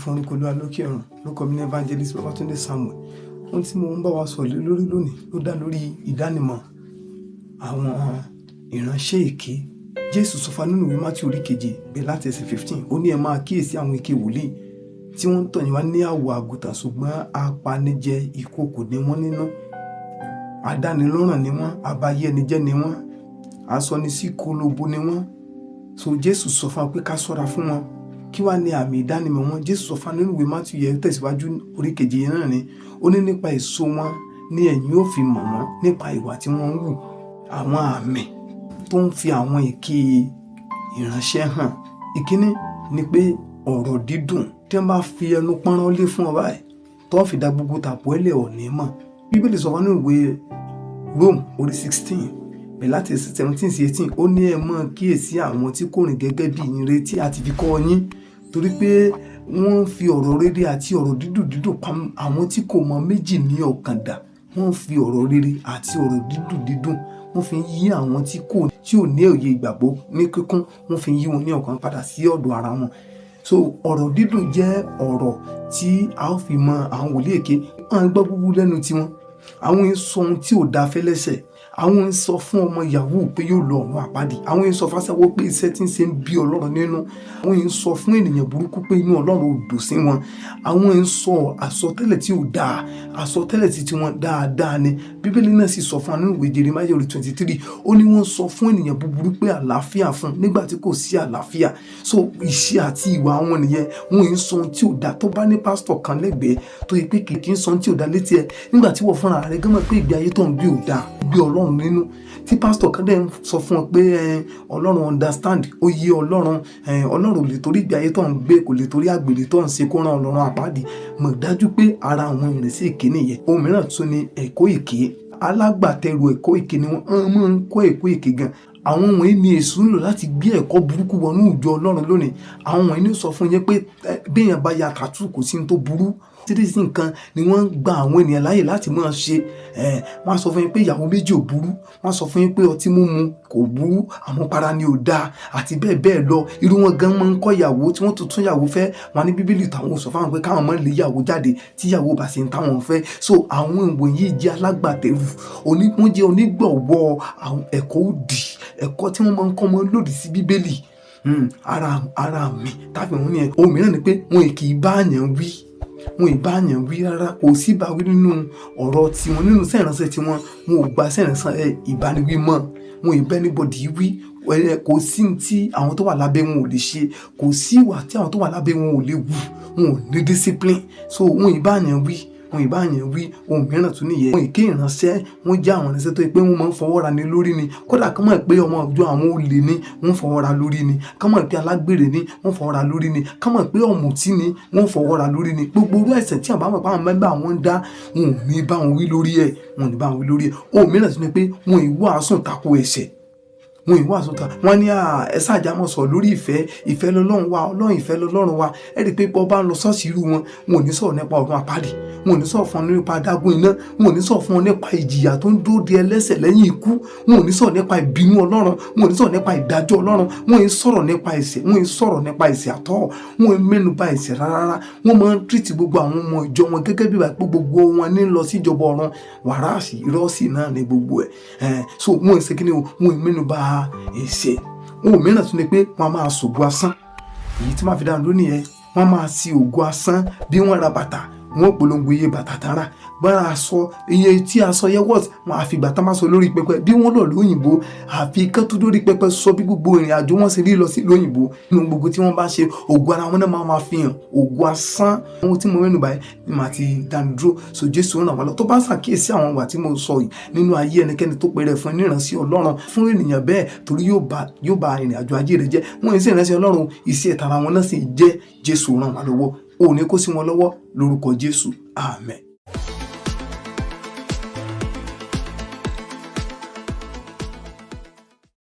fún orúkọ Olúwa lókè ọ̀run. Lórúkọ mi ní Evangelist Babatunde Samuel. Ohun tí mo ń bá wa sọ̀rọ̀ lórí lónìí ló dá lórí ìdánimọ̀ àwọn ìránṣẹ́ èké. Jésù sọ fún nínú ìwé Mátíù orí 7 bẹ̀rẹ̀ láti ẹsẹ̀ 15. Ó ní ẹ máa kíyèsí àwọn èké wòlíì tí wọ́n ń tọ̀ yín wá ní àwọ̀ àgùntàn ṣùgbọ́n apanijẹ ìkookò ni wọ́n nínú. Àdánilọ́ràn ni wọ́n, abayénijẹ́ ni wọ́n, asọnisíkólóbó ni wọ́n. So Jésù sọ fún wa pé ká ṣọ́ra fún wọn. Kí wá ní àmì ìdánimọ̀ wọn? Jésù sọ fún nínú ìwé Mátíù yẹn tẹ̀síwájú orí 7 yẹn náà ni. Ó ní nípa èso wọn ni ẹ̀yin ó fi mọ̀ wọ́n, nípa ìwà tí wọ́n ń hù. Àwọn àmì tó ń fi àwọn èké ìránṣẹ́ hàn. Ìkíní ni pé ọ̀rọ̀ dídùn tí wọ́n bá fi ẹnu pọ́nrán lé fún ọ báyìí tó fi dá gbogbo tàpọ̀ ẹlẹ́ òní mọ̀. Bíbélì sọ fún nínú ìwé Rome orí 16 bẹ̀rẹ̀ láti 17 sí 18. Ó ní ẹ máa kíyèsí àwọn tí kò rìn gẹ́gẹ́ bí ìyìnrere tí a ti fi kọ́ yín, torí pé wọ́n fi ọ̀rọ̀ rere àti ọ̀rọ̀ dídùn pa àwọn tí kò mọ méjì ní ọkàn dà. Wọ́n fi ọ̀rọ̀ rere àti ọ̀rọ̀ dídùn wọ́n fi yí àwọn tí ò ní òye ìgbàgbọ́ ní kíkún, wọ́n fi yí wọn ní ọkàn padà sí ọ̀dọ̀ ara wọn. So ọ̀rọ̀ dídùn jẹ́ ọ̀rọ̀ tí a ó fi mọ àwọn wòlíì èké. Wọ́n gbọ́ búburú lẹ́nu tiwọn. Àwọn ń sọ ohun tí ò dáa fẹ́lẹ́ṣẹ̀. Àwọn ń sọ fún ọmọ yahoo pé yóò lọ ọ̀run àpáàdì. Àwọn ń sọ fáṣẹ́wó pé iṣẹ́ tí ń ṣe ń bí Ọlọ́run nínú. Àwọn ń sọ fún ènìyàn burúkú pé inú Ọlọ́run ò dùn sí wọn. Àwọn ń sọ àsọtẹ́lẹ̀ tí ò dáa, àsọtẹ́lẹ̀ tí tiwọn dáadáa ni. Bíbélì náà sì sọ fún nínú ìwé Jeremáyà orí 23. Ó ní wọ́n sọ fún ènìyàn búburú pé àlàáfíà fún nígbà tí kò sí àlàáfíà. So ìṣe àti ìwà wọn nìyẹn. Wọ́n ń sọ ohun tí ò dáa. Tó bá ní pásítọ̀ kan lẹ́gbẹ̀ẹ́ tó yẹ pé kìkì ń sọ ohun tí ò dáa létí ẹ, nígbà tí wọ́n fúnra rẹ̀ gán mọ̀ pé ìgbé ayé tó ń gbé ò dáa, gbé Ọlọ́run nínú. Tí pásítọ̀ kan dẹ̀ ń sọ fún ọ pé Ọlọ́run understand, ó yé Ọlọ́run, Ọlọ́run ò lè torí ìgbé ayé tó ń gbé, kò lè torí àgbèrè tó ń ṣe kó rán Ọlọ́run àpáàdì. Mọ̀ dájú pé ara àwọn ìrẹsì èké nìyẹn. Ohun mìíràn tún ni ẹ̀kọ́ èké. Alágbàtẹrù ẹ̀kọ́ èké ni wọ́n máa ń kọ́ ẹ̀kọ́ èké gan. Àwọn wọ̀nyí ni Èṣù ń lò láti gbé ẹ̀kọ́ burúkú wọnú ìjọ Ọlọ́run lónìí. Àwọn wọ̀nyí ni sọ fún yín pé bí èèyàn bá ya tàtú kò sí ní tó burú. Tírísì nǹkan ni wọ́n gba àwọn ènìyàn láàyè láti máa ṣe. Wọ́n á sọ fún yín pé ìyàwó méjì ò burú. Wọ́n á sọ fún yín pé ọtí mímu kò burú, àmupara ni ò dáa àti bẹ́ẹ̀ bẹ́ẹ̀ lọ. Irú wọn gan máa ń kọ́ ìyàwó tí wọ́n tuntun ìyàwó fẹ́. Wọ́n ní Bíbélì táwọn sọ fáwọn pé káwọn máa lé ìyàwó jáde tí ìyàwó bá ṣe ń táwọn fẹ́. So àwọn ìwòyí jẹ́ alágbàtẹrù. Wọ́n jẹ́ onígbọ̀wọ́ àwọn ẹ̀kọ́ òdì, ẹ̀kọ́ tí wọ́n máa ń kọ́ mọ́ lòdì sí Bíbélì. Ara mi tàbí wọn ní ẹ̀. Ohun mìíràn ni pé wọn kì í bá àyàn wí. Wọn ì bá àyàn wí rárá. Kò sí ìbáwí nínú ọ̀rọ̀ tiwọn, nínú sẹ́ẹ̀ránṣẹ́ tiwọn. Wọn ò gba sẹ́ẹ̀ránṣẹ́ ìbániwí mọ́. Wọn ì bá anybody wí. Kò sí tí àwọn tó wà lábẹ́ wọn ò lè ṣe. Kò sí ìwà tí àwọn tó wà lábẹ́ wọn ò lè wù. Wọn ò ní discipline. So wọn ì bá àyàn wí. Wọn ì bá àyàn wí. Ohun mìíràn tún nìyẹn. Wọn èké ìránṣẹ́. Wọ́n jẹ́ àwọn ìránṣẹ́ tó yẹ pé wọ́n máa ń fọwọ́ ra ni lórí ni. Kódà kán mọ̀ pé ọmọ ọjọ́ àwọn olè ni, wọ́n fọwọ́ ra lórí ni. Kán mọ̀ pé alágbèrè ni, wọ́n fọwọ́ ra lórí ni. Kán mọ̀ pé ọ̀mùtí ni, wọ́n fọwọ́ ra lórí ni. Gbogbo irú ẹ̀ṣẹ̀ tí àwọn bá mọ̀ pé àwọn mẹ́bà wọn ń dá, wọn ò ní bá wọn wí lórí ẹ̀. Wọn ò ní bá wọn wí lórí ẹ̀. Ohun mìíràn tún ni pé wọn ì wàásù tako ẹ̀ṣẹ̀. Wọn ì wàásù tako. Wọ́n ní ẹ ṣáàjà mọ̀ sọ lórí ìfẹ́. Ìfẹ́ lọ́lọ́run wa, Ọlọ́run ìfẹ́ lọ́lọ́run wa. Ẹ rí i pé bọ́ bá ń lọ ṣọ́ọ̀ṣì irú wọn, wọn ò ní sọ̀rọ̀ nípa ọ̀run àpáàdì. Wọn ò ní sọ̀rọ̀ fún ọ nípa adágún iná. Wọn ò ní sọ̀rọ̀ fún ọ nípa ìjìyà tó ń dúró de ẹlẹ́ṣẹ̀ lẹ́yìn ikú. Wọn ò ní sọ̀rọ̀ nípa ìbínú Ọlọ́run. Wọn ò ní sọ̀rọ̀ nípa ìdájọ́ Ọlọ́run. Wọn ò ní sọ̀rọ̀ nípa ẹ̀ṣẹ̀. Wọn ò ní sọ̀rọ̀ nípa ẹ̀ṣẹ̀ àtọ́. Wọn ò ní mẹ́nuba ẹ̀ṣẹ̀ rárá. Wọ́n máa ń treat gbogbo àwọn ọmọ ìjọ wọn gẹ́gẹ́ bí ìgbà pé gbogbo wọn ní lọ sí ìjọba ọ̀run. Wàràsì ìrọ́sì náà ni gbogbo ẹ̀. So wọn ò ṣe kí ni o? Wọn ò mẹ́nuba ẹ̀ṣẹ̀. Ohun mìíràn tún ni pé wọ́n máa ṣògo asán. Èyí tí máa fi dáhùn lónìí ẹ̀. Wọ́n máa ṣe ògo asán. Bí wọ́n ra bàtà, wọ́n polongo iye bàtà tààrà. Gbára aṣọ, iye tí aṣọ yẹ wọ́t, wọ́n á fi bàtà máa sọ lórí pẹpẹ. Bí wọ́n lọ lóyìnbó, àfi kán tó lórí pẹpẹ sọ bí gbogbo ìrìn àjò wọn ṣe rí lọ sí lóyìnbó. Nínú gbogbo tí wọ́n bá ṣe, ògo ara wọn náà máa fi hàn. Ògo asán. Ohun tí mo mẹ́nu báyìí ni màá ti dánu dúró. So Jésù ràn wá lọ. Tó bá ṣàkíyèsí àwọn ìwà tí mo sọ yìí nínú ayé ẹnikẹ́ni tó pèrè fún ìránṣẹ́ Ọlọ́run fún ènìyàn bẹ́ẹ̀, torí yóò bá ìrìn àjò ayé rẹ̀ jẹ́. Wọ́n ń ṣe ìránṣẹ́ Ọlọ́run, iṣẹ́ tara wọn náà sì jẹ́. Jésù ràn wá lọ́wọ́. Ó ní kó sí wọn lọ́wọ́ lórúkọ Jésù. Àmín.